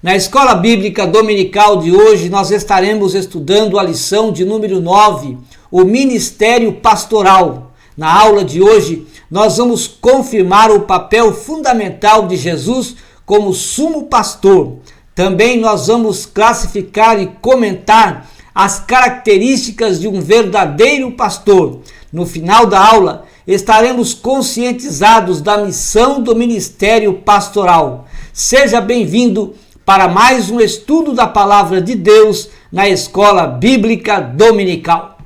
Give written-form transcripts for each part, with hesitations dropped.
Na Escola Bíblica Dominical de hoje, nós estaremos estudando a lição de número 9, o Ministério Pastoral. Na aula de hoje, nós vamos confirmar o papel fundamental de Jesus como sumo pastor. Também nós vamos classificar e comentar as características de um verdadeiro pastor. No final da aula, estaremos conscientizados da missão do ministério pastoral. Seja bem-vindo para mais um estudo da Palavra de Deus na Escola Bíblica Dominical.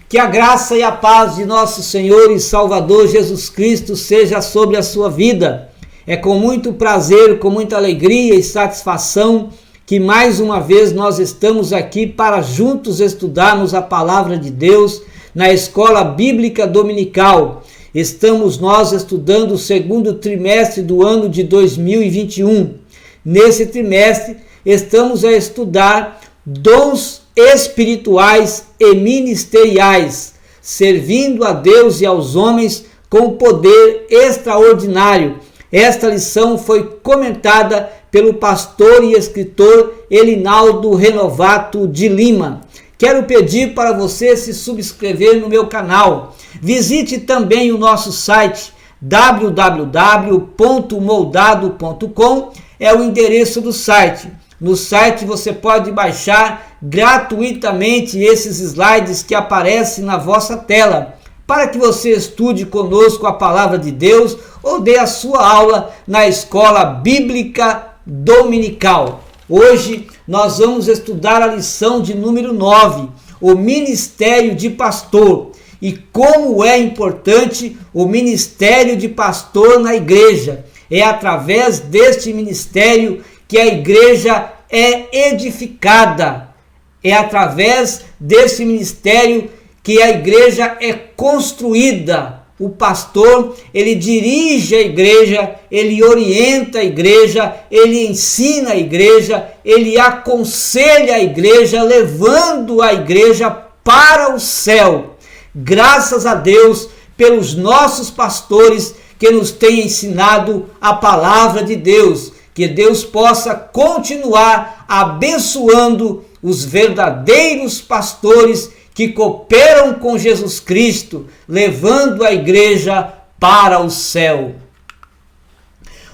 Que a graça e a paz de nosso Senhor e Salvador Jesus Cristo seja sobre a sua vida. É com muito prazer, com muita alegria e satisfação que mais uma vez nós estamos aqui para juntos estudarmos a Palavra de Deus na Escola Bíblica Dominical. Estamos nós estudando o segundo trimestre do ano de 2021. Nesse trimestre, estamos a estudar dons espirituais e ministeriais, servindo a Deus e aos homens com poder extraordinário. Esta lição foi comentada pelo pastor e escritor Elinaldo Renovato de Lima. Quero pedir para você se subscrever no meu canal. Visite também o nosso site www.moldado.com, é o endereço do site. No site você pode baixar gratuitamente esses slides que aparecem na vossa tela, para que você estude conosco a Palavra de Deus ou dê a sua aula na Escola Bíblica Dominical. Hoje nós vamos estudar a lição de número 9, o Ministério de Pastor, e como é importante o ministério de pastor na igreja. É através deste ministério que a igreja é edificada. É através desse ministério que a igreja é construída. O pastor, ele dirige a igreja, ele orienta a igreja, ele ensina a igreja, ele aconselha a igreja, levando a igreja para o céu. Graças a Deus pelos nossos pastores que nos têm ensinado a palavra de Deus. Que Deus possa continuar abençoando os verdadeiros pastores que cooperam com Jesus Cristo, levando a igreja para o céu.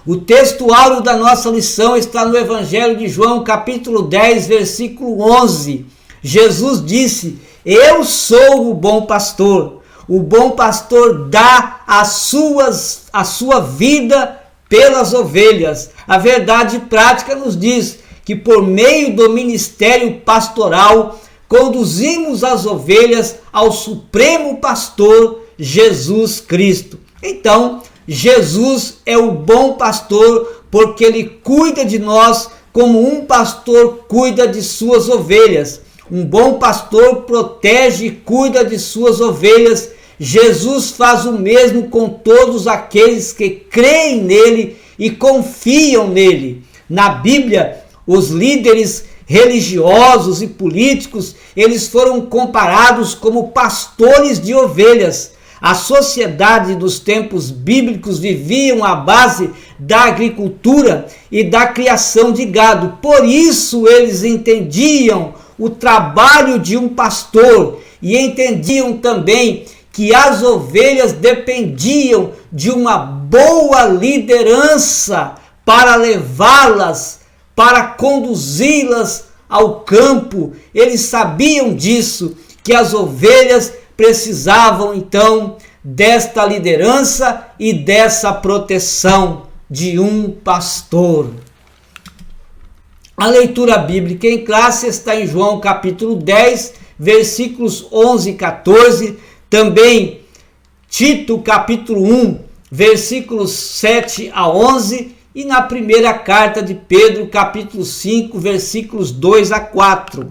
O texto áureo da nossa lição está no Evangelho de João, capítulo 10, versículo 11. Jesus disse: "Eu sou o bom pastor. O bom pastor dá a sua vida pelas ovelhas." A verdade prática nos diz que por meio do ministério pastoral conduzimos as ovelhas ao supremo pastor Jesus Cristo. Então, Jesus é o bom pastor porque ele cuida de nós como um pastor cuida de suas ovelhas. Um bom pastor protege e cuida de suas ovelhas. Jesus faz o mesmo com todos aqueles que creem nele e confiam nele. Na Bíblia, os líderes religiosos e políticos, eles foram comparados como pastores de ovelhas. A sociedade dos tempos bíblicos viviam à base da agricultura e da criação de gado. Por isso eles entendiam o trabalho de um pastor e entendiam também que as ovelhas dependiam de uma boa liderança para levá-las, para conduzi-las ao campo. Eles sabiam disso, que as ovelhas precisavam então desta liderança e dessa proteção de um pastor. A leitura bíblica em classe está em João capítulo 10, versículos 11 e 14, também Tito capítulo 1, versículos 7 a 11, e na primeira carta de Pedro, capítulo 5, versículos 2 a 4.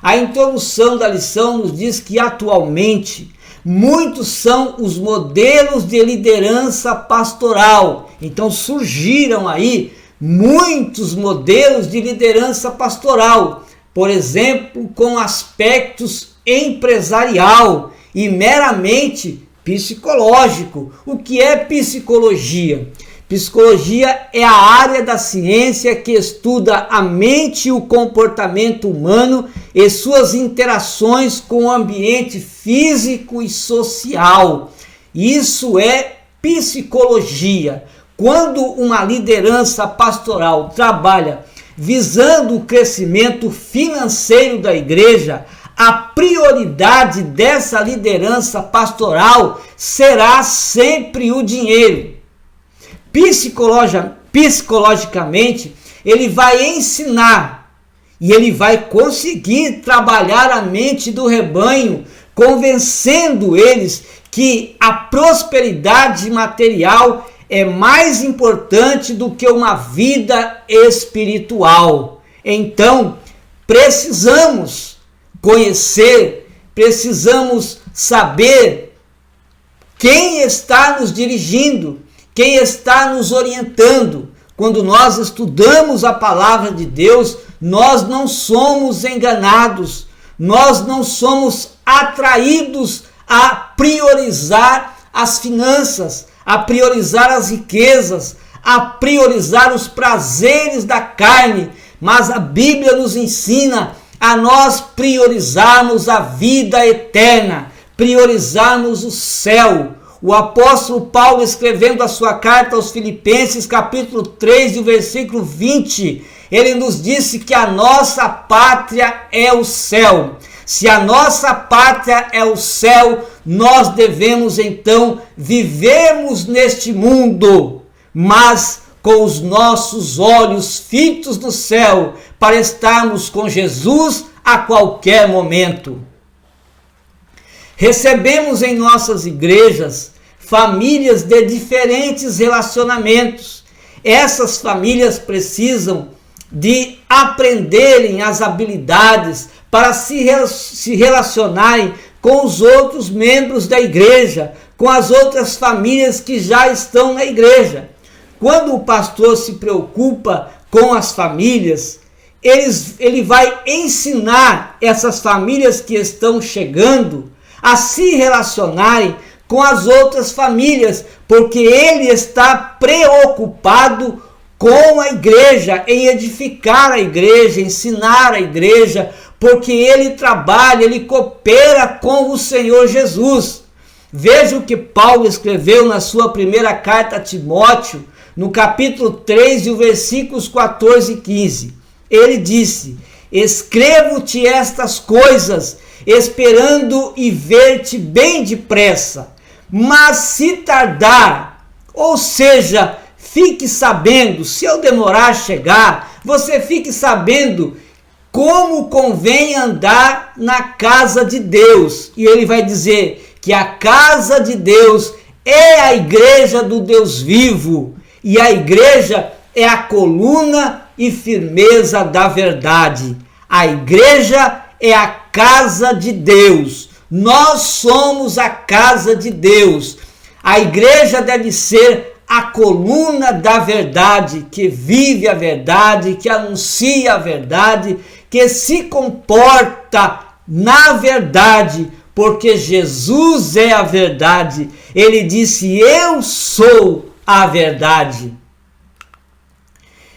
A introdução da lição nos diz que atualmente muitos são os modelos de liderança pastoral. Então surgiram aí muitos modelos de liderança pastoral, por exemplo, com aspectos empresarial e meramente psicológico. O que é psicologia? Psicologia é a área da ciência que estuda a mente e o comportamento humano e suas interações com o ambiente físico e social. Isso é psicologia. Quando uma liderança pastoral trabalha visando o crescimento financeiro da igreja, a prioridade dessa liderança pastoral será sempre o dinheiro. Psicologicamente, ele vai ensinar e ele vai conseguir trabalhar a mente do rebanho, convencendo eles que a prosperidade material é mais importante do que uma vida espiritual. Então, precisamos conhecer, precisamos saber quem está nos dirigindo, quem está nos orientando. Quando nós estudamos a palavra de Deus, nós não somos enganados, nós não somos atraídos a priorizar as finanças, a priorizar as riquezas, a priorizar os prazeres da carne, mas a Bíblia nos ensina a nós priorizarmos a vida eterna, priorizarmos o céu. O apóstolo Paulo, escrevendo a sua carta aos Filipenses, capítulo 3, versículo 20, ele nos disse que a nossa pátria é o céu. Se a nossa pátria é o céu, nós devemos então vivermos neste mundo, mas com os nossos olhos fitos no céu, para estarmos com Jesus a qualquer momento. Recebemos em nossas igrejas famílias de diferentes relacionamentos. Essas famílias precisam de aprenderem as habilidades para se relacionarem com os outros membros da igreja, com as outras famílias que já estão na igreja. Quando o pastor se preocupa com as famílias, ele vai ensinar essas famílias que estão chegando a se relacionarem com as outras famílias, porque ele está preocupado com a igreja, em edificar a igreja, ensinar a igreja, porque ele trabalha, ele coopera com o Senhor Jesus. Veja o que Paulo escreveu na sua primeira carta a Timóteo, no capítulo 3, versículos 14 e 15. Ele disse: escrevo-te estas coisas, esperando e ver-te bem depressa. Mas se tardar, ou seja, fique sabendo, se eu demorar a chegar, você fique sabendo como convém andar na casa de Deus. E ele vai dizer que a casa de Deus é a igreja do Deus vivo, e a igreja é a coluna e firmeza da verdade. A igreja é a casa de Deus. Nós somos a casa de Deus. A igreja deve ser a coluna da verdade, que vive a verdade, que anuncia a verdade, que se comporta na verdade, porque Jesus é a verdade. Ele disse: eu sou a verdade.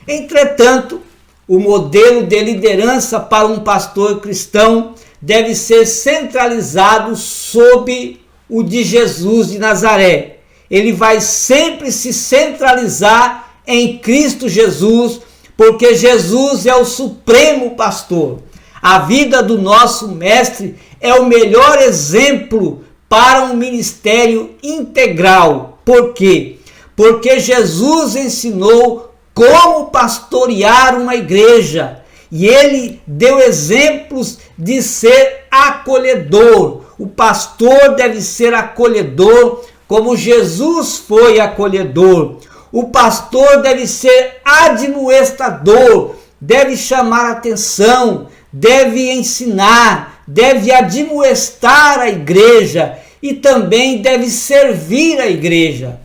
Entretanto, o modelo de liderança para um pastor cristão deve ser centralizado sob o de Jesus de Nazaré. Ele vai sempre se centralizar em Cristo Jesus, porque Jesus é o supremo pastor. A vida do nosso mestre é o melhor exemplo para um ministério integral. Por quê? Porque Jesus ensinou como pastorear uma igreja, e ele deu exemplos de ser acolhedor. O pastor deve ser acolhedor, como Jesus foi acolhedor. O pastor deve ser admoestador, deve chamar atenção, deve ensinar, deve admoestar a igreja e também deve servir a igreja.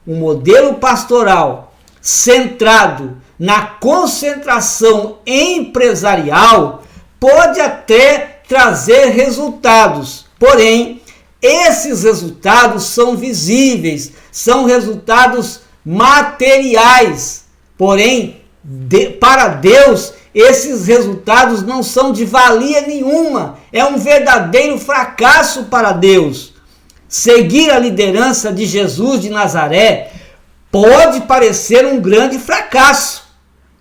Um modelo pastoral centrado na concentração empresarial pode até trazer resultados, porém esses resultados são visíveis, são resultados materiais. Porém, para Deus, esses resultados não são de valia nenhuma. É um verdadeiro fracasso para Deus. Seguir a liderança de Jesus de Nazaré pode parecer um grande fracasso,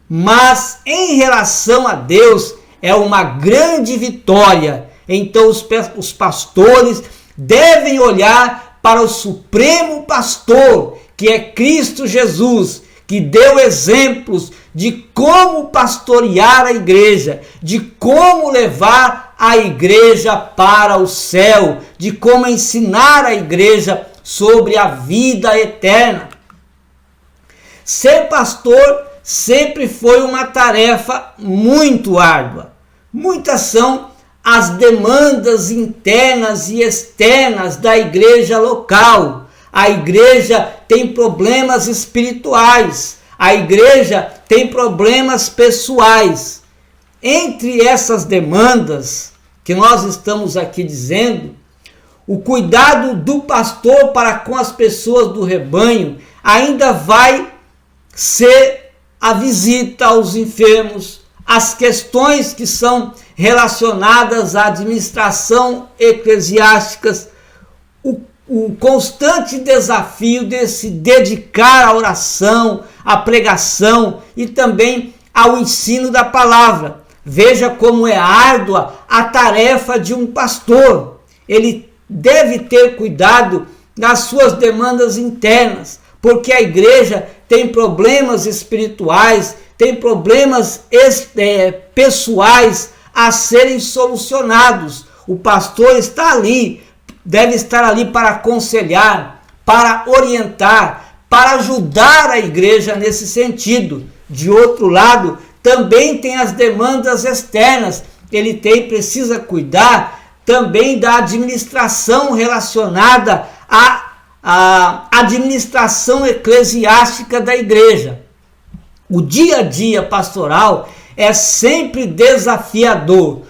mas em relação a Deus é uma grande vitória. Então os pastores devem olhar para o Supremo Pastor, que é Cristo Jesus, que deu exemplos de como pastorear a igreja, de como levar a igreja para o céu, de como ensinar a igreja sobre a vida eterna. Ser pastor sempre foi uma tarefa muito árdua. Muitas são as demandas internas e externas da igreja local. A igreja tem problemas espirituais, a igreja tem problemas pessoais. Entre essas demandas que nós estamos aqui dizendo, o cuidado do pastor para com as pessoas do rebanho ainda vai ser a visita aos enfermos, as questões que são relacionadas à administração eclesiástica, o constante desafio de se dedicar à oração, à pregação e também ao ensino da palavra. Veja como é árdua a tarefa de um pastor. Ele deve ter cuidado nas suas demandas internas, porque a igreja tem problemas espirituais, tem problemas pessoais a serem solucionados. O pastor está ali, deve estar ali para aconselhar, para orientar, para ajudar a igreja nesse sentido. De outro lado, também tem as demandas externas. Ele precisa cuidar também da administração relacionada à administração eclesiástica da igreja. O dia a dia pastoral é sempre desafiador.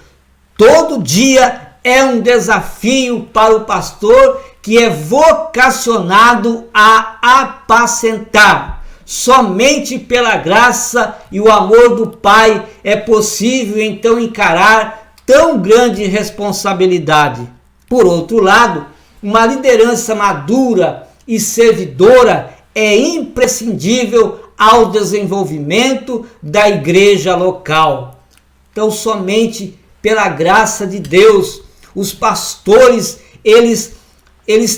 Todo dia é um desafio para o pastor que é vocacionado a apacentar. Somente pela graça e o amor do Pai é possível então encarar tão grande responsabilidade. Por outro lado, uma liderança madura e servidora é imprescindível ao desenvolvimento da igreja local. Então, somente pela graça de Deus, os pastores, eles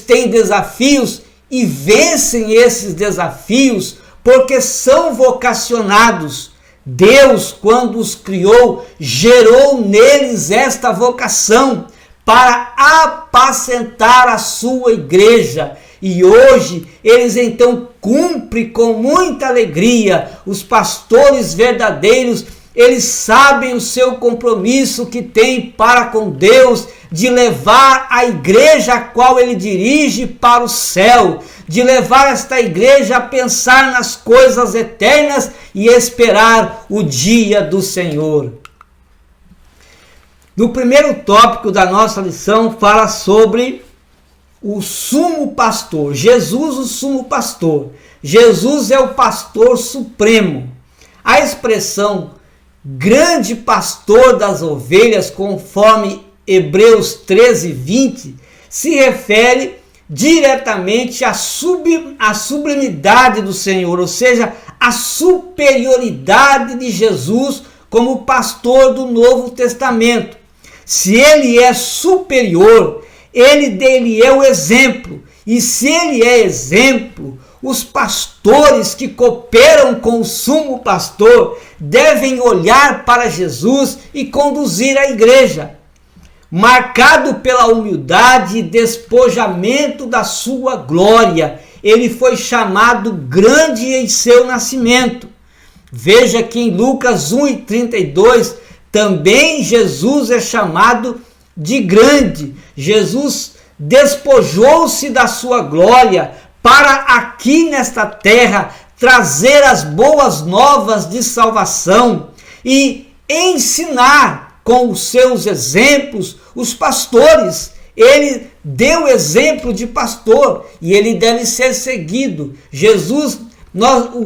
têm desafios e vencem esses desafios porque são vocacionados. Deus, quando os criou, gerou neles esta vocação para apacentar a sua igreja. E hoje eles então cumprem com muita alegria. Os pastores verdadeiros, eles sabem o seu compromisso que tem para com Deus, de levar a igreja a qual ele dirige para o céu, de levar esta igreja a pensar nas coisas eternas e esperar o dia do Senhor. No primeiro tópico da nossa lição fala sobre o sumo pastor, Jesus o sumo pastor. Jesus é o pastor supremo. A expressão grande pastor das ovelhas, conforme Hebreus 13:20, se refere diretamente à sublimidade do Senhor, ou seja, à superioridade de Jesus como pastor do Novo Testamento. Se ele é superior, ele é o exemplo. E se ele é exemplo, os pastores que cooperam com o sumo pastor devem olhar para Jesus e conduzir a igreja. Marcado pela humildade e despojamento da sua glória, ele foi chamado grande em seu nascimento. Veja que em Lucas 1:32, também Jesus é chamado de grande. Jesus despojou-se da sua glória para aqui nesta terra trazer as boas novas de salvação e ensinar com os seus exemplos os pastores. ele deu exemplo de pastor e ele deve ser seguido.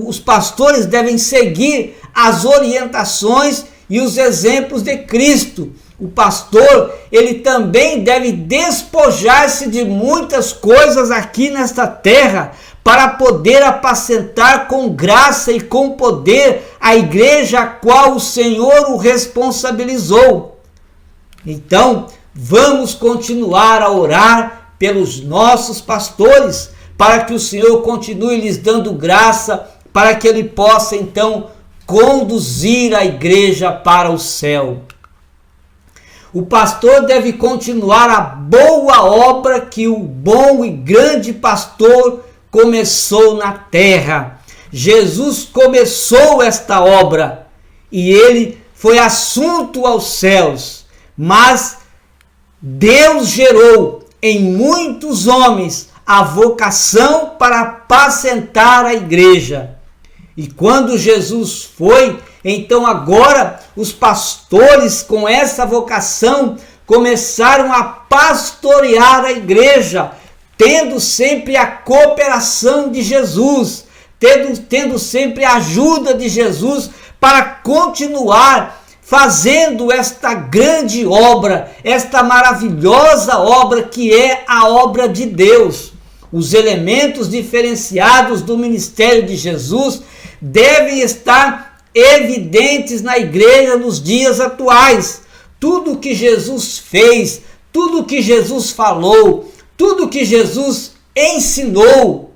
Os pastores devem seguir as orientações e os exemplos de Cristo. O pastor, ele também deve despojar-se de muitas coisas aqui nesta terra para poder apacentar com graça e com poder a igreja a qual o Senhor o responsabilizou. Então, vamos continuar a orar pelos nossos pastores, para que o Senhor continue lhes dando graça, para que Ele possa então conduzir a igreja para o céu. O pastor deve continuar a boa obra que o bom e grande pastor começou na terra. Jesus começou esta obra e ele foi assunto aos céus, mas Deus gerou em muitos homens a vocação para apacentar a igreja. E quando Jesus foi, então agora os pastores com essa vocação começaram a pastorear a igreja, tendo sempre a cooperação de Jesus, tendo sempre a ajuda de Jesus para continuar fazendo esta grande obra, esta maravilhosa obra que é a obra de Deus. Os elementos diferenciados do ministério de Jesus devem estar evidentes na igreja nos dias atuais. Tudo que Jesus fez, tudo que Jesus falou, tudo que Jesus ensinou,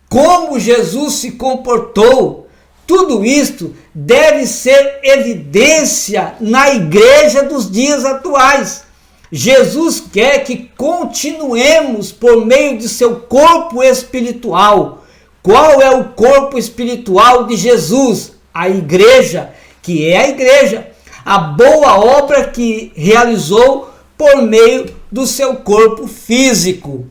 como Jesus se comportou, tudo isto deve ser evidência na igreja dos dias atuais. Jesus quer que continuemos por meio de seu corpo espiritual. Qual é o corpo espiritual de Jesus? A igreja, que é a igreja. A boa obra que realizou por meio do seu corpo físico.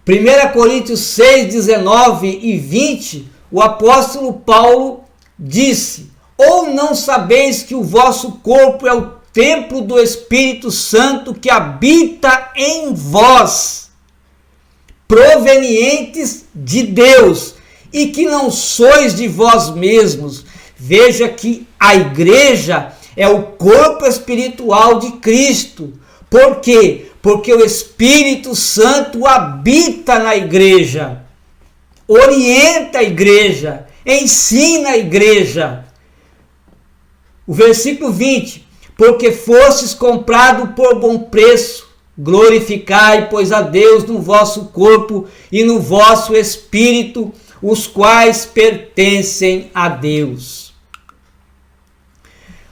1 Coríntios 6, 19 e 20, o apóstolo Paulo disse: ou não sabeis que o vosso corpo é o templo do Espírito Santo que habita em vós, provenientes de Deus, e que não sois de vós mesmos? Veja que a igreja é o corpo espiritual de Cristo. Por quê? Porque o Espírito Santo habita na igreja, orienta a igreja, ensina a igreja. O versículo 20: porque fostes comprado por bom preço, glorificai, pois, a Deus no vosso corpo e no vosso espírito, os quais pertencem a Deus.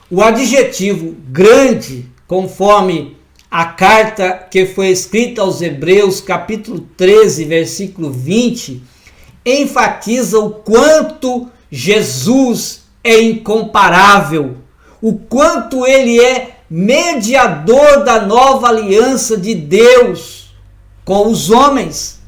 O adjetivo grande, conforme a carta que foi escrita aos Hebreus, capítulo 13, versículo 20, enfatiza o quanto Jesus é incomparável, o quanto ele é mediador da nova aliança de Deus com os homens.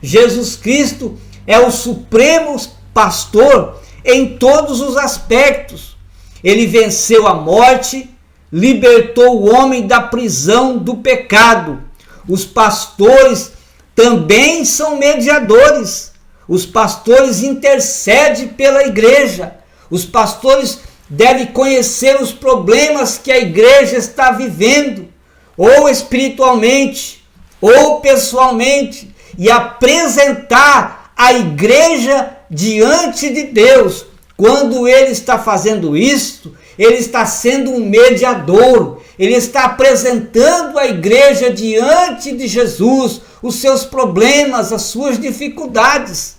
Jesus Cristo é o supremo pastor em todos os aspectos. Ele venceu a morte, libertou o homem da prisão do pecado. Os pastores também são mediadores. Os pastores intercedem pela igreja. Os pastores devem conhecer os problemas que a igreja está vivendo, ou espiritualmente, ou pessoalmente, e apresentar a igreja diante de Deus. Quando ele está fazendo isso, ele está sendo um mediador, ele está apresentando a igreja diante de Jesus, os seus problemas, as suas dificuldades.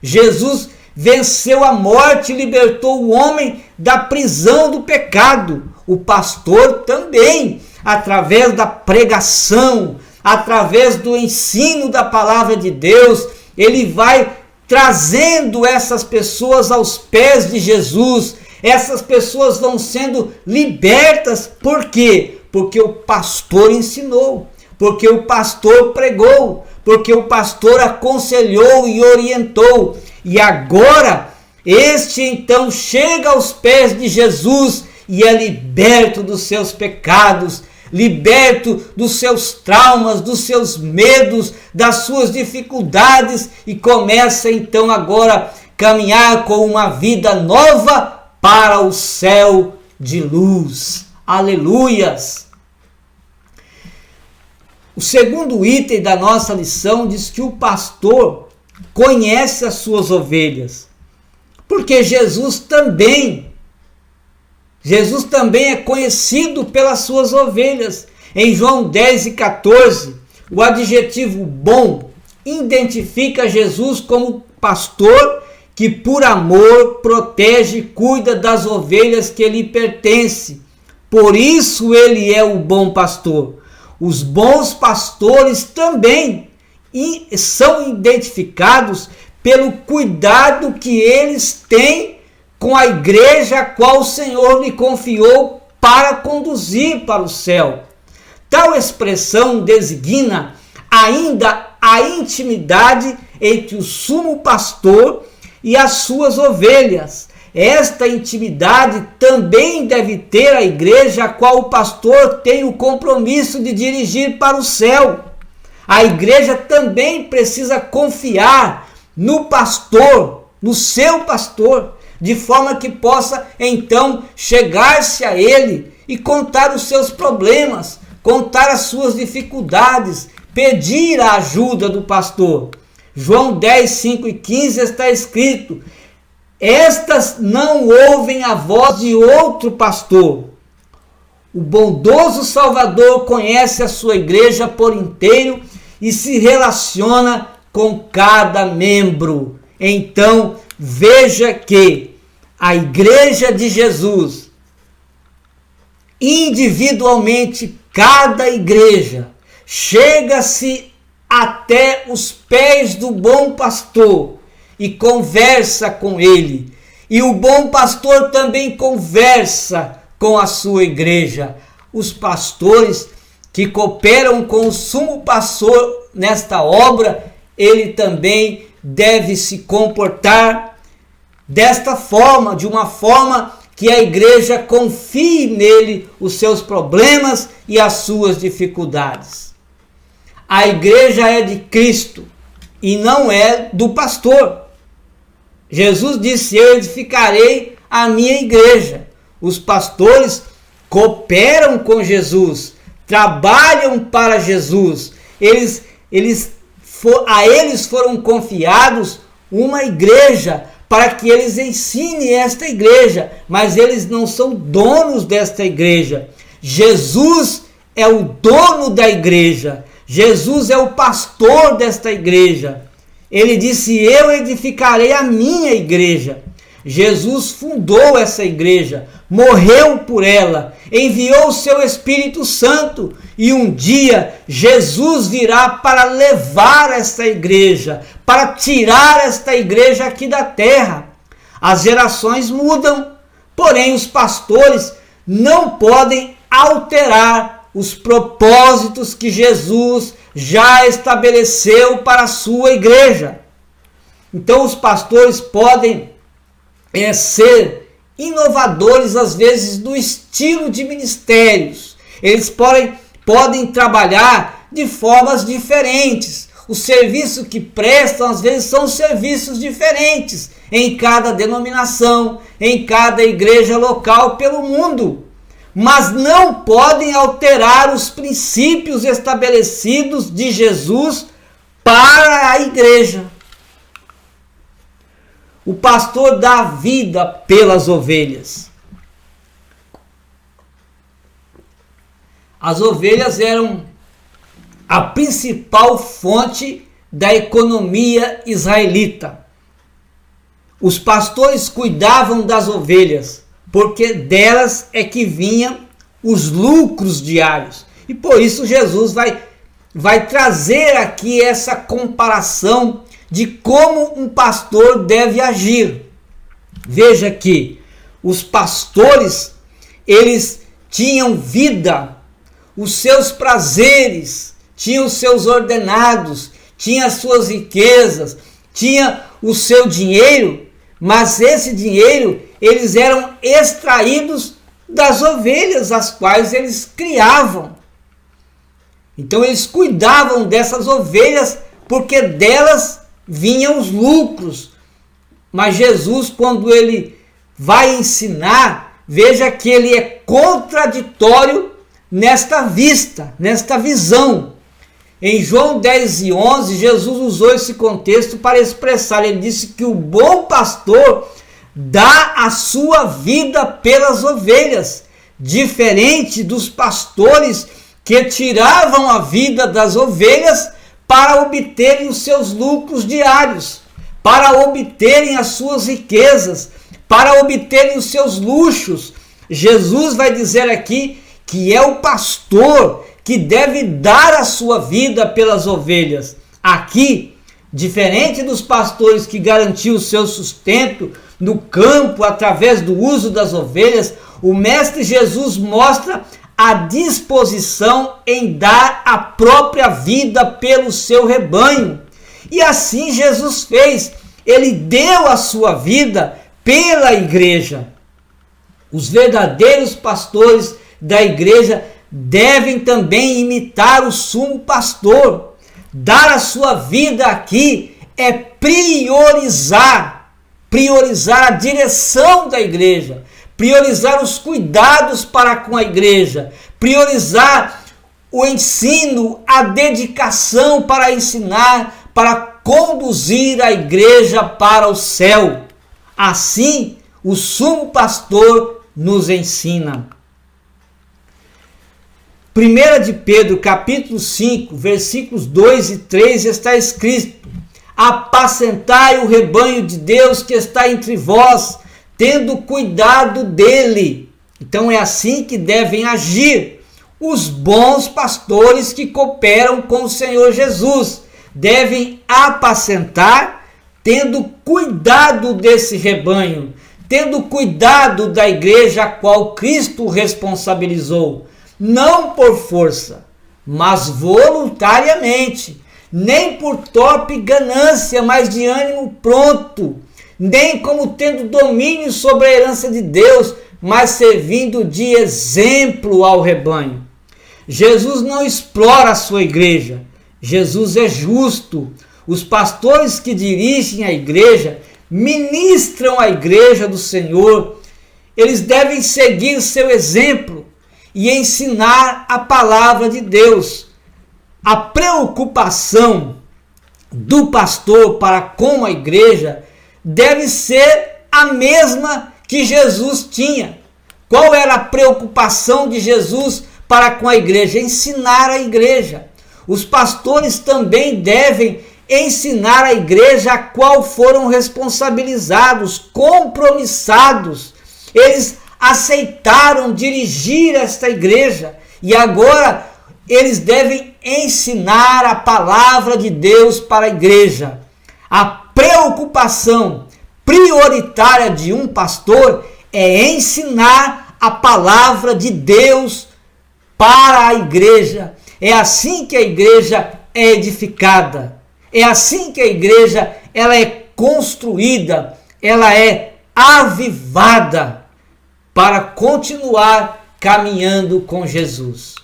Jesus venceu a morte e libertou o homem da prisão do pecado. O pastor também, através da pregação, através do ensino da palavra de Deus, ele vai trazendo essas pessoas aos pés de Jesus. Essas pessoas vão sendo libertas. Por quê? Porque o pastor ensinou, porque o pastor pregou, porque o pastor aconselhou e orientou. E agora, este então chega aos pés de Jesus e é liberto dos seus pecados, liberto dos seus traumas, dos seus medos, das suas dificuldades e começa então agora a caminhar com uma vida nova para o céu de luz. Aleluias! O segundo item da nossa lição diz que o pastor conhece as suas ovelhas, porque Jesus também é conhecido pelas suas ovelhas. Em João 10 e 14, o adjetivo bom identifica Jesus como pastor que por amor protege e cuida das ovelhas que lhe pertencem. Por isso ele é o bom pastor. Os bons pastores também são identificados pelo cuidado que eles têm com a igreja a qual o Senhor lhe confiou para conduzir para o céu. Tal expressão designa ainda a intimidade entre o sumo pastor e as suas ovelhas. Esta intimidade também deve ter a igreja a qual o pastor tem o compromisso de dirigir para o céu. A igreja também precisa confiar no pastor, no seu pastor, de forma que possa então chegar-se a ele e contar os seus problemas, contar as suas dificuldades, pedir a ajuda do pastor. João 10, 5 e 15 está escrito: estas não ouvem a voz de outro pastor. O bondoso Salvador conhece a sua igreja por inteiro e se relaciona com cada membro. Então, veja que a igreja de Jesus, individualmente, cada igreja, chega-se até os pés do bom pastor e conversa com ele. E o bom pastor também conversa com a sua igreja. Os pastores que cooperam com o sumo pastor nesta obra, ele também deve se comportar desta forma, de uma forma que a igreja confie nele os seus problemas e as suas dificuldades. A igreja é de Cristo e não é do pastor. Jesus disse: eu edificarei a minha igreja. Os pastores cooperam com Jesus, trabalham para Jesus. A eles foram confiados uma igreja para que eles ensinem esta igreja, mas eles não são donos desta igreja. Jesus é o dono da igreja. Jesus é o pastor desta igreja. Ele disse: eu edificarei a minha igreja. Jesus fundou essa igreja, morreu por ela, enviou o seu Espírito Santo e um dia Jesus virá para levar esta igreja, para tirar esta igreja aqui da terra. As gerações mudam, porém os pastores não podem alterar os propósitos que Jesus já estabeleceu para a sua igreja. Então os pastores podem ser inovadores às vezes no estilo de ministérios. Eles podem trabalhar de formas diferentes. O serviço que prestam às vezes são serviços diferentes em cada denominação, em cada igreja local pelo mundo. Mas não podem alterar os princípios estabelecidos de Jesus para a igreja. O pastor dá vida pelas ovelhas. As ovelhas eram a principal fonte da economia israelita. Os pastores cuidavam das ovelhas, porque delas é que vinham os lucros diários. E por isso Jesus vai trazer aqui essa comparação de como um pastor deve agir. Veja que os pastores, eles tinham vida, os seus prazeres, tinham os seus ordenados, tinham as suas riquezas, tinha o seu dinheiro, mas esse dinheiro eles eram extraídos das ovelhas as quais eles criavam. Então eles cuidavam dessas ovelhas porque delas vinham os lucros. Mas Jesus, quando ele vai ensinar, veja que ele é contraditório nesta vista, nesta visão. Em João 10:11, Jesus usou esse contexto para expressar. Ele disse que o bom pastor dá a sua vida pelas ovelhas, diferente dos pastores que tiravam a vida das ovelhas para obterem os seus lucros diários, para obterem as suas riquezas, para obterem os seus luxos. Jesus vai dizer aqui que é o pastor que deve dar a sua vida pelas ovelhas. Aqui, diferente dos pastores que garantiam o seu sustento no campo através do uso das ovelhas, o Mestre Jesus mostra a disposição em dar a própria vida pelo seu rebanho. E assim Jesus fez. Ele deu a sua vida pela igreja. Os verdadeiros pastores da igreja devem também imitar o sumo pastor. Dar a sua vida aqui é priorizar a direção da igreja, priorizar os cuidados para com a igreja, priorizar o ensino, a dedicação para ensinar, para conduzir a igreja para o céu. Assim, o sumo pastor nos ensina. 1 de Pedro, capítulo 5, versículos 2 e 3, está escrito: apacentai o rebanho de Deus que está entre vós, tendo cuidado dele. Então é assim que devem agir os bons pastores que cooperam com o Senhor Jesus. Devem apacentar, tendo cuidado desse rebanho, tendo cuidado da igreja a qual Cristo responsabilizou, não por força, mas voluntariamente, nem por torpe ganância, mas de ânimo pronto, nem como tendo domínio sobre a herança de Deus, mas servindo de exemplo ao rebanho. Jesus não explora a sua igreja. Jesus é justo. Os pastores que dirigem a igreja, ministram a igreja do Senhor. Eles devem seguir seu exemplo e ensinar a palavra de Deus. A preocupação do pastor para com a igreja deve ser a mesma que Jesus tinha. Qual era a preocupação de Jesus para com a igreja? Ensinar a igreja. Os pastores também devem ensinar a igreja a qual foram responsabilizados, compromissados. Eles aceitaram dirigir esta igreja e agora eles devem ensinar a palavra de Deus para a igreja. A preocupação prioritária de um pastor é ensinar a palavra de Deus para a igreja. É assim que a igreja é edificada. É assim que a igreja ela é construída, ela é avivada para continuar caminhando com Jesus.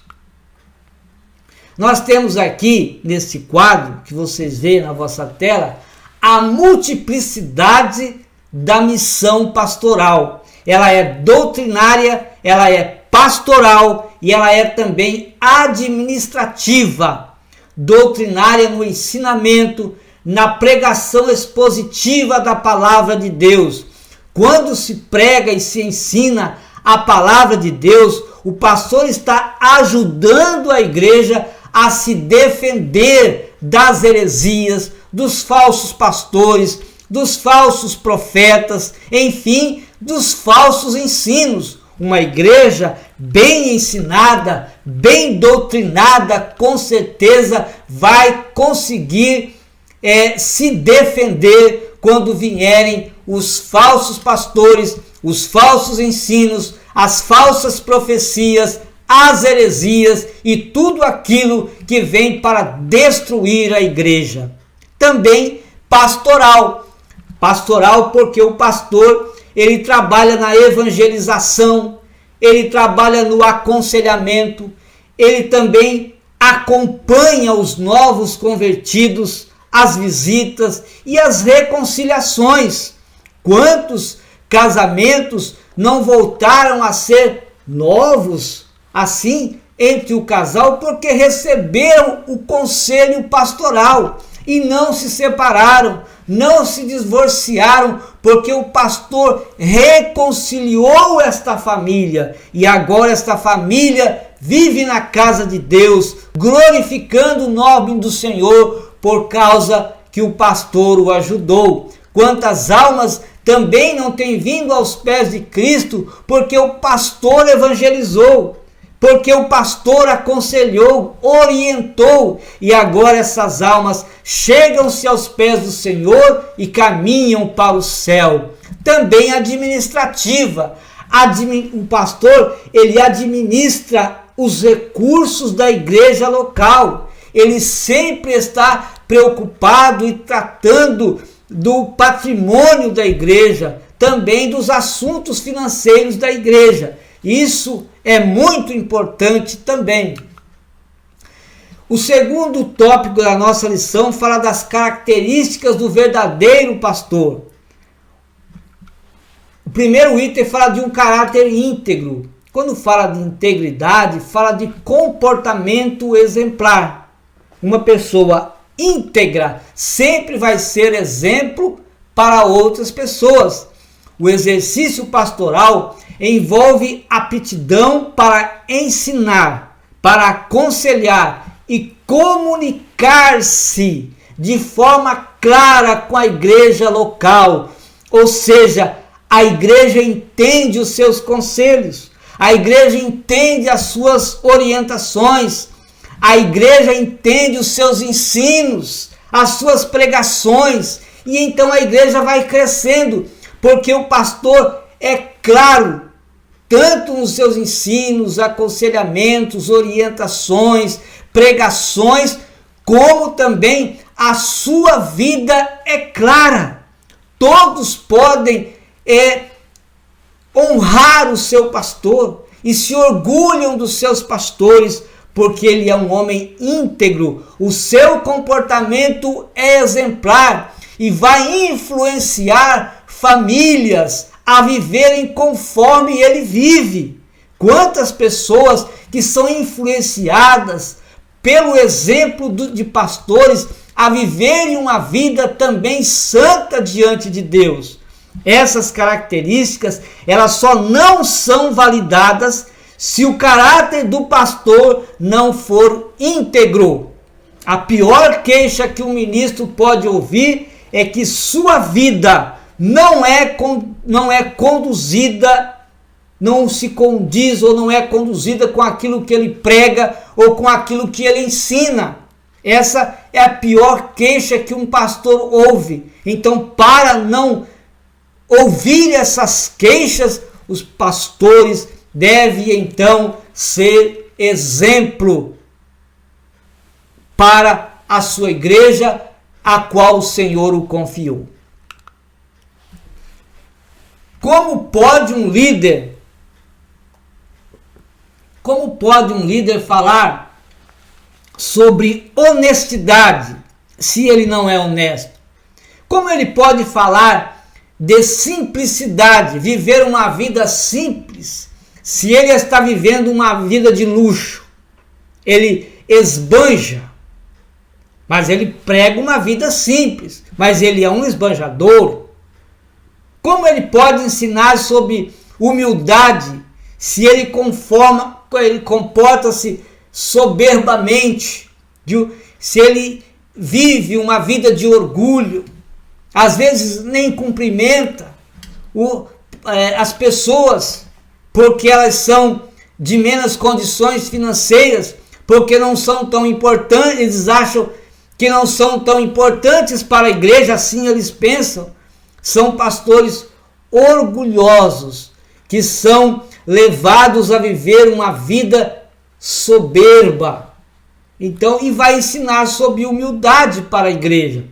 Nós temos aqui, nesse quadro que vocês veem na vossa tela, a multiplicidade da missão pastoral. Ela é doutrinária, ela é pastoral e ela é também administrativa. Doutrinária no ensinamento, na pregação expositiva da palavra de Deus. Quando se prega e se ensina a palavra de Deus, o pastor está ajudando a igreja a se defender das heresias, dos falsos pastores, dos falsos profetas, enfim, dos falsos ensinos. Uma igreja bem ensinada, bem doutrinada, com certeza vai conseguir se defender quando vierem os falsos pastores, os falsos ensinos, as falsas profecias, as heresias e tudo aquilo que vem para destruir a igreja. Também pastoral. Pastoral porque o pastor ele trabalha na evangelização, ele trabalha no aconselhamento, ele também acompanha os novos convertidos, as visitas e as reconciliações. Quantos casamentos não voltaram a ser novos assim entre o casal porque receberam o conselho pastoral e não se separaram, não se divorciaram, porque o pastor reconciliou esta família e agora esta família vive na casa de Deus, glorificando o nome do Senhor por causa que o pastor o ajudou. Quantas almas também não têm vindo aos pés de Cristo porque o pastor evangelizou, porque o pastor aconselhou, orientou, e agora essas almas chegam-se aos pés do Senhor e caminham para o céu. Também administrativa. O pastor, ele administra os recursos da igreja local. Ele sempre está preocupado e tratando do patrimônio da igreja, também dos assuntos financeiros da igreja. Isso é muito importante também. O segundo tópico da nossa lição fala das características do verdadeiro pastor. O primeiro item fala de um caráter íntegro. Quando fala de integridade, fala de comportamento exemplar. Uma pessoa íntegra sempre vai ser exemplo para outras pessoas. O exercício pastoral envolve aptidão para ensinar, para aconselhar e comunicar-se de forma clara com a igreja local. Ou seja, a igreja entende os seus conselhos, a igreja entende as suas orientações, a igreja entende os seus ensinos, as suas pregações, e então a igreja vai crescendo, porque o pastor é claro, tanto nos seus ensinos, aconselhamentos, orientações, pregações, como também a sua vida é clara. Todos podem honrar o seu pastor e se orgulham dos seus pastores, porque ele é um homem íntegro, o seu comportamento é exemplar e vai influenciar famílias a viverem conforme ele vive. Quantas pessoas que são influenciadas pelo exemplo de pastores a viverem uma vida também santa diante de Deus. Essas características, elas só não são validadas se o caráter do pastor não for íntegro. A pior queixa que um ministro pode ouvir é que sua vida não é conduzida, não se condiz ou não é conduzida com aquilo que ele prega ou com aquilo que ele ensina. Essa é a pior queixa que um pastor ouve. Então, para não ouvir essas queixas, os pastores devem então ser exemplo para a sua igreja, a qual o Senhor o confiou. Como pode um líder falar sobre honestidade se ele não é honesto? Como ele pode falar de simplicidade, viver uma vida simples, se ele está vivendo uma vida de luxo? Ele esbanja, mas ele prega uma vida simples, mas ele é um esbanjador. Como ele pode ensinar sobre humildade se ele comporta-se soberbamente, se ele vive uma vida de orgulho, às vezes nem cumprimenta as pessoas porque elas são de menos condições financeiras, porque não são tão importantes, eles acham que não são tão importantes para a igreja, assim eles pensam. São pastores orgulhosos, que são levados a viver uma vida soberba. Então, e vai ensinar sobre humildade para a igreja.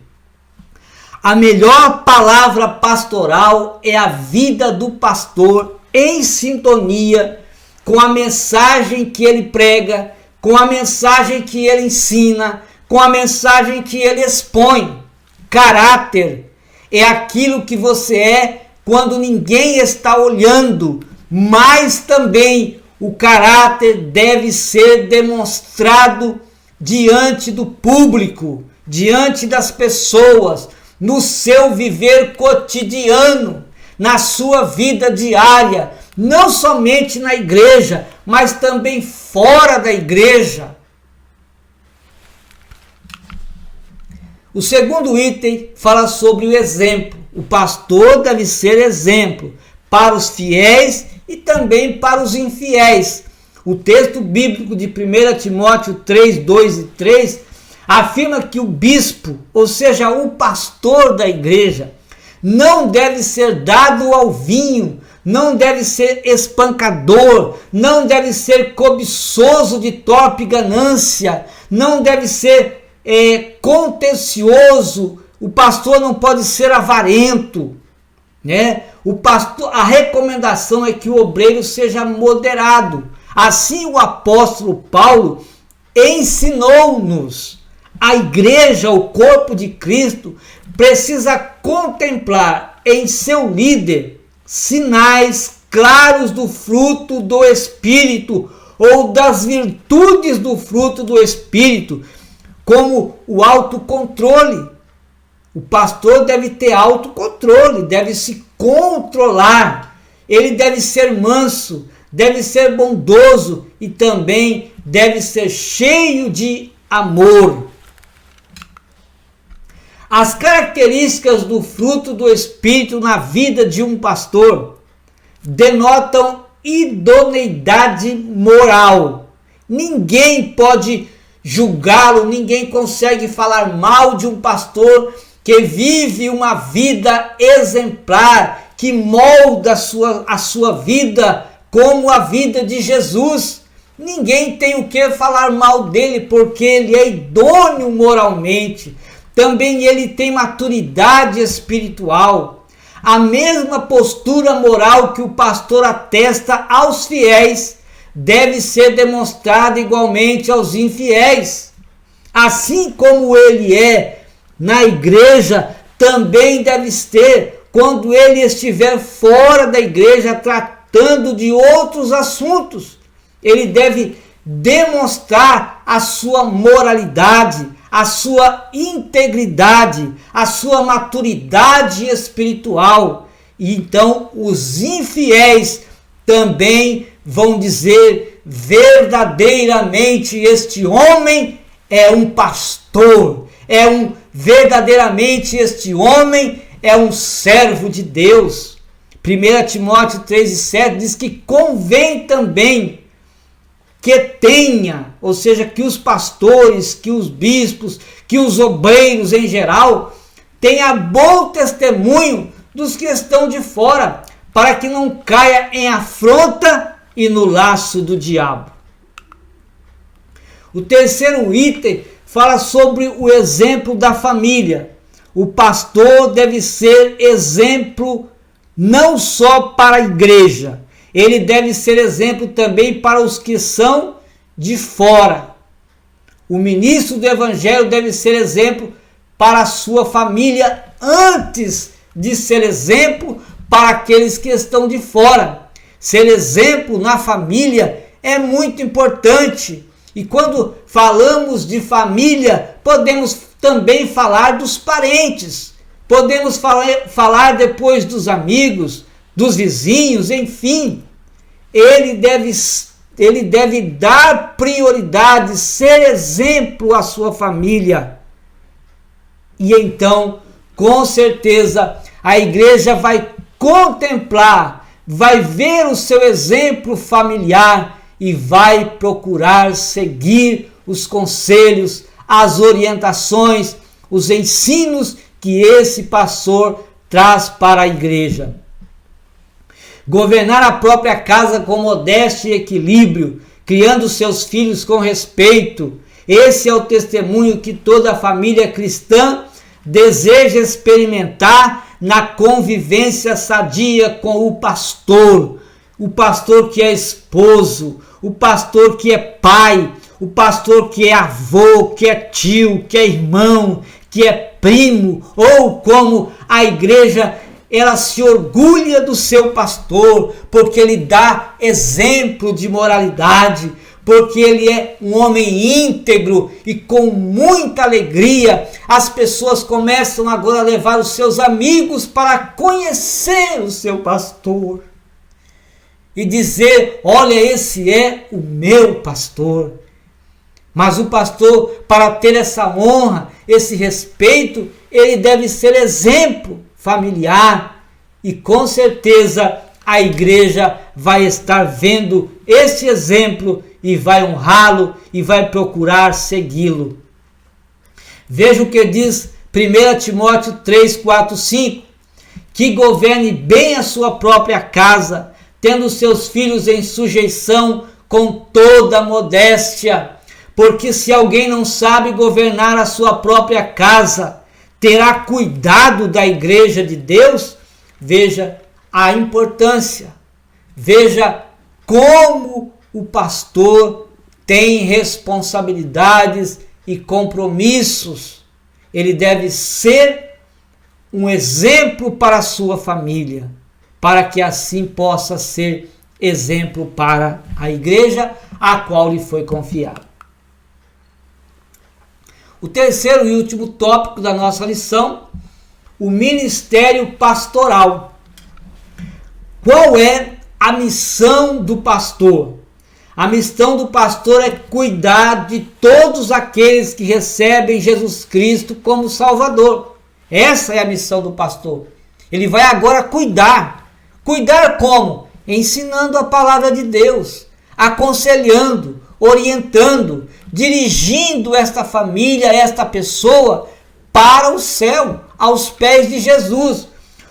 A melhor palavra pastoral é a vida do pastor em sintonia com a mensagem que ele prega, com a mensagem que ele ensina, com a mensagem que ele expõe. Caráter é aquilo que você é quando ninguém está olhando, mas também o caráter deve ser demonstrado diante do público, diante das pessoas, no seu viver cotidiano, na sua vida diária, não somente na igreja, mas também fora da igreja. O segundo item fala sobre o exemplo. O pastor deve ser exemplo para os fiéis e também para os infiéis. O texto bíblico de 1 Timóteo 3, 2 e 3 afirma que o bispo, ou seja, o pastor da igreja, não deve ser dado ao vinho, não deve ser espancador, não deve ser cobiçoso de torpe ganância, não deve ser contencioso. O pastor não pode ser avarento, né? O pastor, a recomendação é que o obreiro seja moderado. Assim o apóstolo Paulo ensinou-nos. A igreja, o corpo de Cristo, precisa contemplar em seu líder sinais claros do fruto do Espírito ou das virtudes do fruto do Espírito, como o autocontrole. O pastor deve ter autocontrole, deve se controlar, ele deve ser manso, deve ser bondoso e também deve ser cheio de amor. As características do fruto do Espírito na vida de um pastor denotam idoneidade moral. Ninguém pode julgá-lo, ninguém consegue falar mal de um pastor que vive uma vida exemplar, que molda a sua vida como a vida de Jesus. Ninguém tem o que falar mal dele, porque ele é idôneo moralmente. Também ele tem maturidade espiritual. A mesma postura moral que o pastor atesta aos fiéis deve ser demonstrada igualmente aos infiéis. Assim como ele é na igreja, também deve ter quando ele estiver fora da igreja tratando de outros assuntos. Ele deve demonstrar a sua moralidade, a sua integridade, a sua maturidade espiritual. E então os infiéis também vão dizer: verdadeiramente este homem é um pastor, verdadeiramente este homem é um servo de Deus. 1 Timóteo 3,7 diz que convém também que tenha, ou seja, que os pastores, que os bispos, que os obreiros em geral, tenha bom testemunho dos que estão de fora, para que não caia em afronta e no laço do diabo. O terceiro item fala sobre o exemplo da família. O pastor deve ser exemplo não só para a igreja, ele deve ser exemplo também para os que são de fora. O ministro do evangelho deve ser exemplo para a sua família antes de ser exemplo para aqueles que estão de fora. Ser exemplo na família é muito importante. E quando falamos de família, podemos também falar dos parentes. Podemos falar depois dos amigos, dos vizinhos, enfim. Ele deve dar prioridade, ser exemplo à sua família. E então, com certeza, a igreja vai contemplar, vai ver o seu exemplo familiar e vai procurar seguir os conselhos, as orientações, os ensinos que esse pastor traz para a igreja. Governar a própria casa com modéstia e equilíbrio, criando seus filhos com respeito. Esse é o testemunho que toda a família cristã deseja experimentar na convivência sadia com o pastor que é esposo, o pastor que é pai, o pastor que é avô, que é tio, que é irmão, que é primo, ou como a igreja, ela se orgulha do seu pastor, porque ele dá exemplo de moralidade, porque ele é um homem íntegro, e com muita alegria as pessoas começam agora a levar os seus amigos para conhecer o seu pastor e dizer: olha, esse é o meu pastor. Mas o pastor, para ter essa honra, esse respeito, ele deve ser exemplo familiar, e com certeza a igreja vai estar vendo esse exemplo e vai honrá-lo e vai procurar segui-lo. Veja o que diz 1 Timóteo 3, 4, 5, que governe bem a sua própria casa, tendo seus filhos em sujeição com toda modéstia, porque se alguém não sabe governar a sua própria casa, terá cuidado da igreja de Deus? Veja a importância, veja como o pastor tem responsabilidades e compromissos. Ele deve ser um exemplo para a sua família, para que assim possa ser exemplo para a igreja a qual lhe foi confiado. O terceiro e último tópico da nossa lição: o ministério pastoral. Qual é a missão do pastor? A missão do pastor é cuidar de todos aqueles que recebem Jesus Cristo como Salvador. Essa é a missão do pastor. Ele vai agora cuidar. Cuidar como? Ensinando a palavra de Deus, aconselhando, orientando, dirigindo esta família, esta pessoa para o céu, aos pés de Jesus.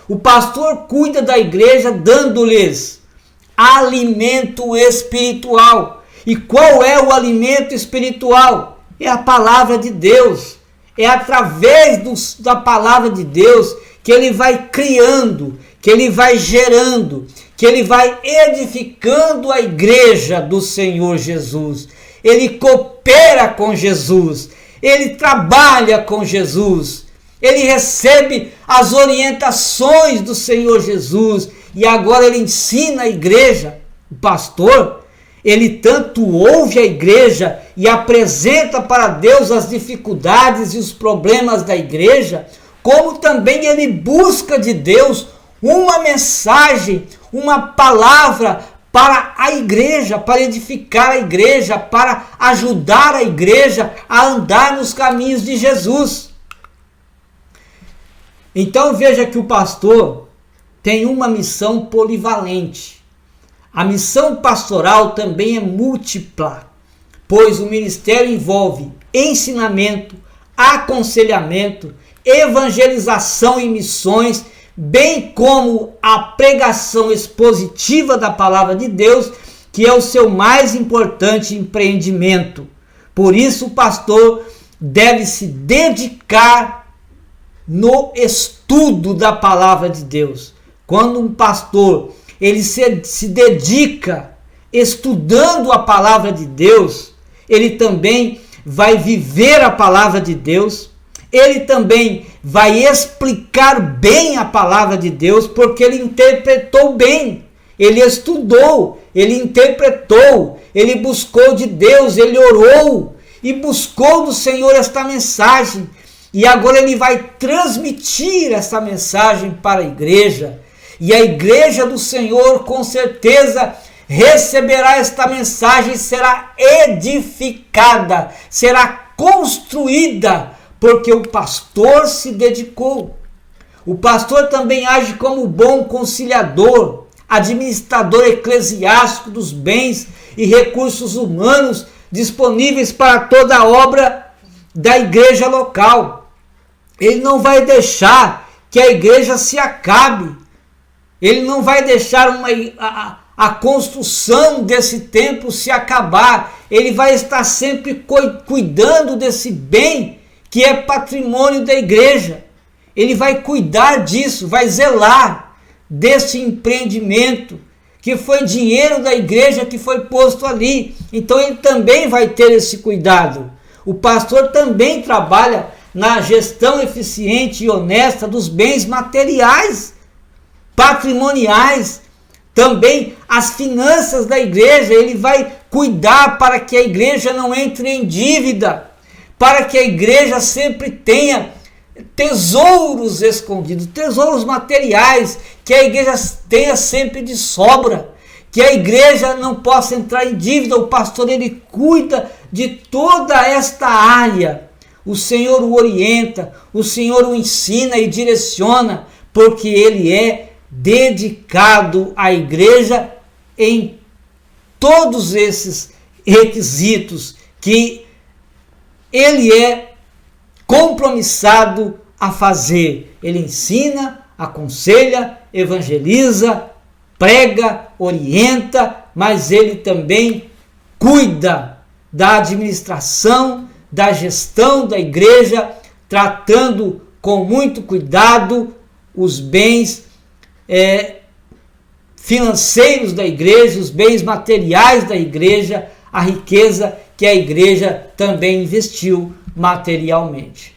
O pastor cuida da igreja dando-lhes alimento espiritual. E qual é o alimento espiritual? É a palavra de Deus. É através da palavra de Deus que ele vai criando, que ele vai gerando, que ele vai edificando a igreja do Senhor Jesus. Ele coopera com Jesus, ele trabalha com Jesus, ele recebe as orientações do Senhor Jesus, e agora ele ensina a igreja. O pastor, ele tanto ouve a igreja e apresenta para Deus as dificuldades e os problemas da igreja, como também ele busca de Deus uma mensagem, uma palavra para a igreja, para edificar a igreja, para ajudar a igreja a andar nos caminhos de Jesus. Então veja que o pastor tem uma missão polivalente. A missão pastoral também é múltipla, pois o ministério envolve ensinamento, aconselhamento, evangelização e missões, bem como a pregação expositiva da palavra de Deus, que é o seu mais importante empreendimento. Por isso o pastor deve se dedicar no estudo da palavra de Deus. Quando um pastor ele se dedica estudando a palavra de Deus, ele também vai viver a palavra de Deus, ele também vai explicar bem a palavra de Deus, porque ele interpretou bem, ele estudou, ele interpretou, ele buscou de Deus, ele orou e buscou do Senhor esta mensagem, e agora ele vai transmitir essa mensagem para a igreja, e a igreja do Senhor com certeza receberá esta mensagem, será edificada, será construída, porque o pastor se dedicou. O pastor também age como bom conciliador, administrador eclesiástico dos bens e recursos humanos disponíveis para toda a obra da igreja local. Ele não vai deixar que a igreja se acabe. Ele não vai deixar a construção desse templo se acabar. Ele vai estar sempre cuidando desse bem que é patrimônio da igreja. Ele vai cuidar disso, vai zelar desse empreendimento que foi dinheiro da igreja que foi posto ali. Então ele também vai ter esse cuidado. O pastor também trabalha na gestão eficiente e honesta dos bens materiais, patrimoniais, também as finanças da igreja. Ele vai cuidar para que a igreja não entre em dívida, para que a igreja sempre tenha tesouros escondidos, tesouros materiais, que a igreja tenha sempre de sobra, que a igreja não possa entrar em dívida. O pastor, ele cuida de toda esta área. O Senhor o orienta, o Senhor o ensina e direciona, porque ele é dedicado à igreja em todos esses requisitos que ele é compromissado a fazer. Ele ensina, aconselha, evangeliza, prega, orienta, mas ele também cuida da administração, da gestão da igreja, tratando com muito cuidado os bens financeiros da igreja, os bens materiais da igreja, a riqueza que a igreja também investiu materialmente.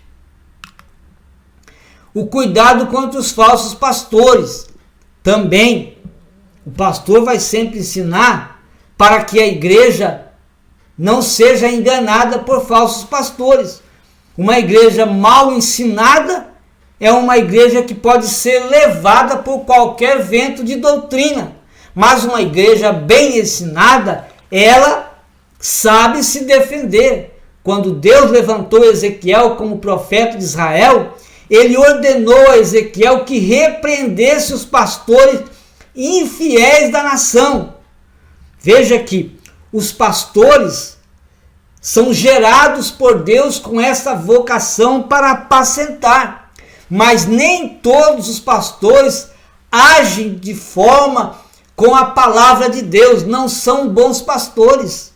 O cuidado contra os falsos pastores. Também o pastor vai sempre ensinar para que a igreja não seja enganada por falsos pastores. Uma igreja mal ensinada é uma igreja que pode ser levada por qualquer vento de doutrina. Mas uma igreja bem ensinada, ela sabe se defender. Quando Deus levantou Ezequiel como profeta de Israel, ele ordenou a Ezequiel que repreendesse os pastores infiéis da nação. Veja que os pastores são gerados por Deus com essa vocação para apacentar, mas nem todos os pastores agem de forma com a palavra de Deus, não são bons pastores.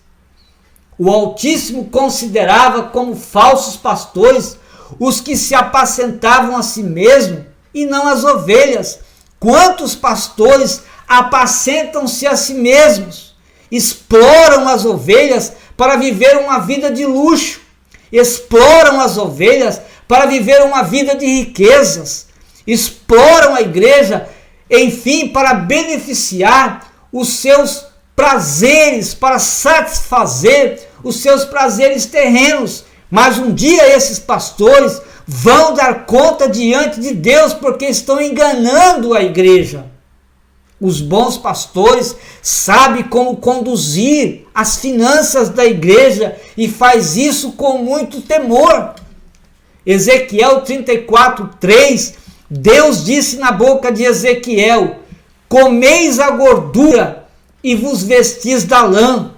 O Altíssimo considerava como falsos pastores os que se apacentavam a si mesmos e não as ovelhas. Quantos pastores apacentam-se a si mesmos, exploram as ovelhas para viver uma vida de luxo, exploram as ovelhas para viver uma vida de riquezas, exploram a igreja, enfim, para beneficiar os seus prazeres, para satisfazer os seus prazeres terrenos. Mas um dia esses pastores vão dar conta diante de Deus, porque estão enganando a igreja. Os bons pastores sabem como conduzir as finanças da igreja e faz isso com muito temor. Ezequiel 34:3, Deus disse na boca de Ezequiel: comeis a gordura e vos vestis da lã,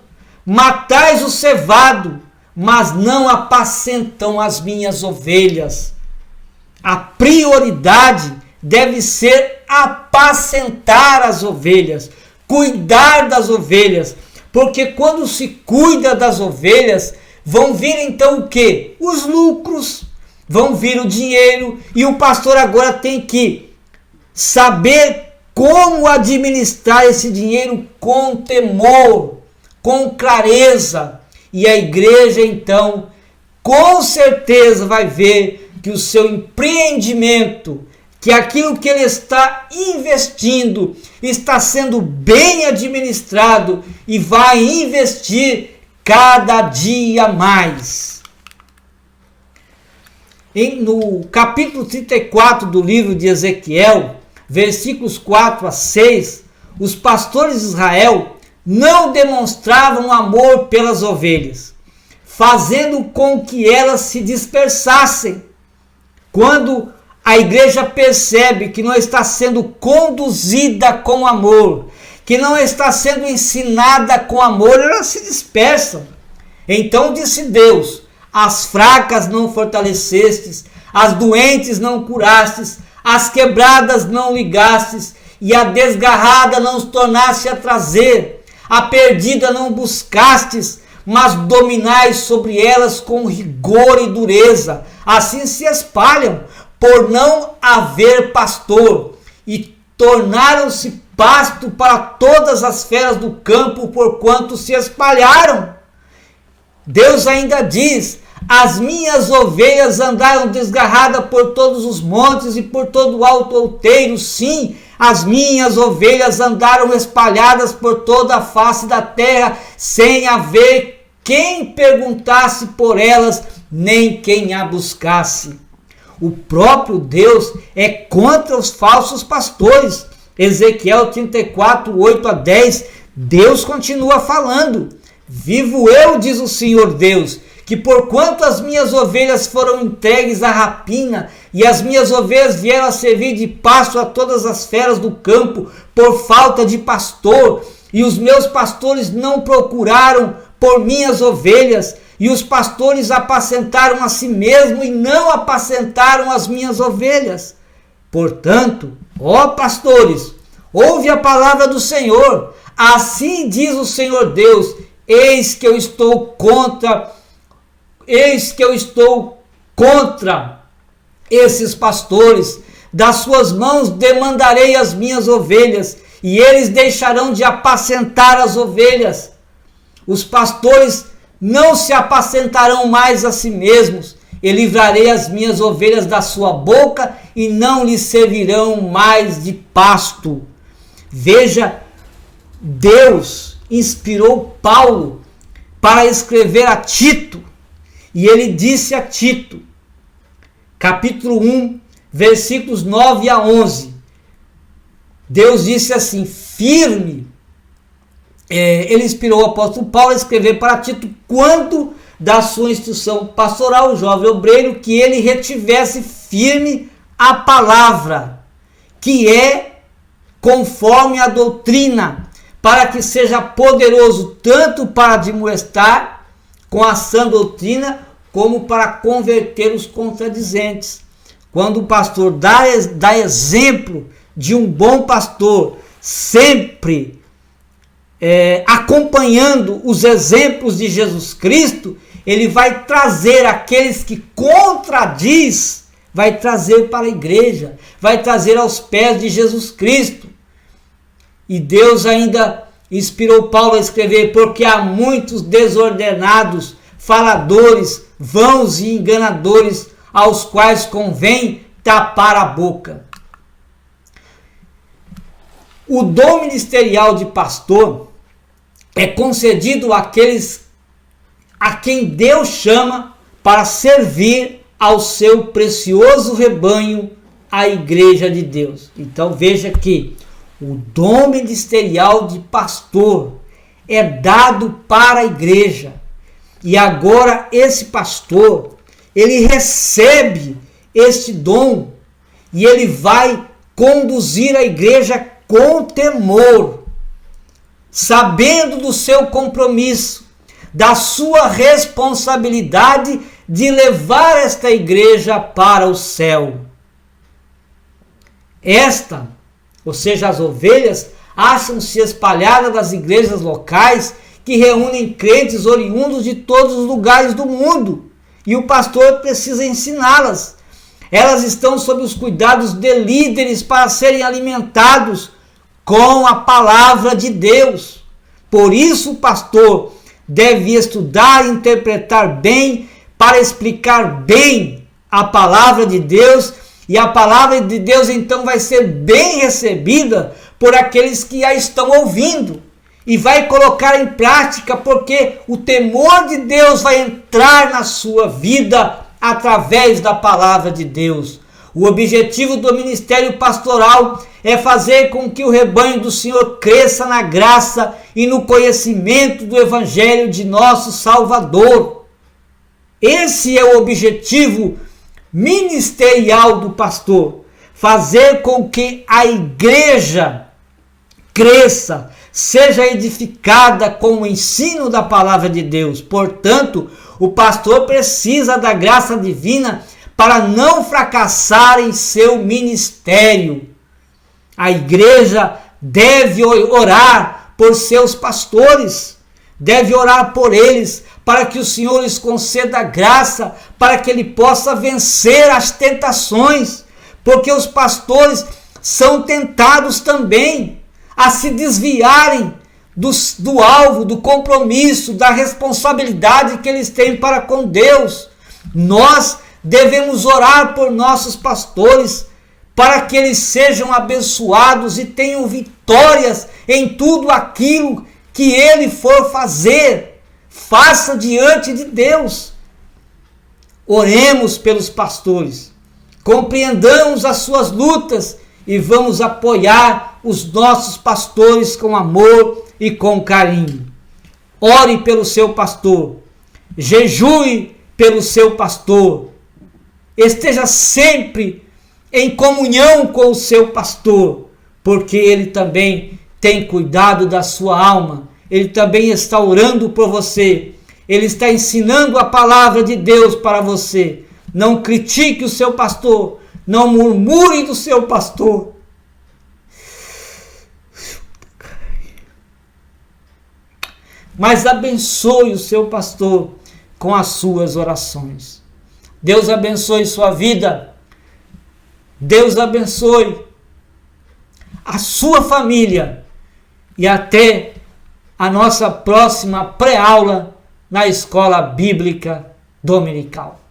matais o cevado, mas não apacentam as minhas ovelhas. A prioridade deve ser apacentar as ovelhas, cuidar das ovelhas, porque quando se cuida das ovelhas, vão vir então o quê? Os lucros, vão vir o dinheiro, e o pastor agora tem que saber como administrar esse dinheiro com temor, com clareza, e a igreja então com certeza vai ver que o seu empreendimento, que aquilo que ele está investindo está sendo bem administrado e vai investir cada dia mais. No capítulo 34 do livro de Ezequiel, versículos 4 a 6, os pastores de Israel não demonstravam amor pelas ovelhas, fazendo com que elas se dispersassem. Quando a igreja percebe que não está sendo conduzida com amor, que não está sendo ensinada com amor, elas se dispersam. Então disse Deus: as fracas não fortalecestes, as doentes não curastes, as quebradas não ligastes, e a desgarrada não os tornaste a trazer, a perdida não buscastes, mas dominais sobre elas com rigor e dureza. Assim se espalham, por não haver pastor, e tornaram-se pasto para todas as feras do campo, porquanto se espalharam. Deus ainda diz: as minhas ovelhas andaram desgarradas por todos os montes e por todo o alto outeiro. Sim, as minhas ovelhas andaram espalhadas por toda a face da terra, sem haver quem perguntasse por elas, nem quem a buscasse. O próprio Deus é contra os falsos pastores. Ezequiel 34, 8 a 10, Deus continua falando: vivo eu, diz o Senhor Deus, que porquanto as minhas ovelhas foram entregues à rapina, e as minhas ovelhas vieram a servir de pasto a todas as feras do campo, por falta de pastor, e os meus pastores não procuraram por minhas ovelhas, e os pastores apacentaram a si mesmo e não apacentaram as minhas ovelhas. Portanto, ó pastores, ouve a palavra do Senhor. Assim diz o Senhor Deus: eis que eu estou contra esses pastores. Das suas mãos demandarei as minhas ovelhas, e eles deixarão de apacentar as ovelhas. Os pastores não se apacentarão mais a si mesmos, e livrarei as minhas ovelhas da sua boca, e não lhes servirão mais de pasto. Veja, Deus inspirou Paulo para escrever a Tito, e ele disse a Tito, capítulo 1, versículos 9 a 11, Deus disse assim: firme. Ele inspirou o apóstolo Paulo a escrever para Tito, quando da sua instrução pastoral, o jovem obreiro, que ele retivesse firme a palavra, que é conforme a doutrina, para que seja poderoso tanto para admoestar com a sã doutrina, como para converter os contradizentes. Quando o pastor dá exemplo de um bom pastor, sempre acompanhando os exemplos de Jesus Cristo, ele vai trazer aqueles que contradiz, vai trazer para a igreja, vai trazer aos pés de Jesus Cristo. E Deus ainda inspirou Paulo a escrever: porque há muitos desordenados, faladores, vãos e enganadores, aos quais convém tapar a boca. O dom ministerial de pastor é concedido àqueles a quem Deus chama para servir ao seu precioso rebanho, a igreja de Deus. Então veja que o dom ministerial de pastor é dado para a igreja. E agora esse pastor, ele recebe este dom e ele vai conduzir a igreja com temor, sabendo do seu compromisso, da sua responsabilidade de levar esta igreja para o céu. Ou seja, as ovelhas, acham-se espalhadas nas igrejas locais que reúnem crentes oriundos de todos os lugares do mundo, e o pastor precisa ensiná-las. Elas estão sob os cuidados de líderes para serem alimentados com a palavra de Deus. Por isso o pastor deve estudar e interpretar bem, para explicar bem a palavra de Deus, e a palavra de Deus então vai ser bem recebida por aqueles que a estão ouvindo, e vai colocar em prática, porque o temor de Deus vai entrar na sua vida através da palavra de Deus. O objetivo do ministério pastoral é fazer com que o rebanho do Senhor cresça na graça e no conhecimento do Evangelho de nosso Salvador. Esse é o objetivo ministerial do pastor, fazer com que a igreja cresça, seja edificada com o ensino da palavra de Deus. Portanto, o pastor precisa da graça divina para não fracassar em seu ministério. A igreja deve orar por seus pastores, deve orar por eles, para que o Senhor lhes conceda graça, para que ele possa vencer as tentações, porque os pastores são tentados também a se desviarem do alvo, do compromisso, da responsabilidade que eles têm para com Deus. Nós devemos orar por nossos pastores, para que eles sejam abençoados e tenham vitórias em tudo aquilo que ele for fazer. Faça diante de Deus. Oremos pelos pastores, compreendamos as suas lutas e vamos apoiar os nossos pastores com amor e com carinho. Ore pelo seu pastor, jejue pelo seu pastor, esteja sempre em comunhão com o seu pastor, porque ele também tem cuidado da sua alma, ele também está orando por você, ele está ensinando a palavra de Deus para você. Não critique o seu pastor, não murmure do seu pastor. Mas abençoe o seu pastor com as suas orações. Deus abençoe sua vida. Deus abençoe a sua família. E até a nossa próxima pré-aula na Escola Bíblica Dominical.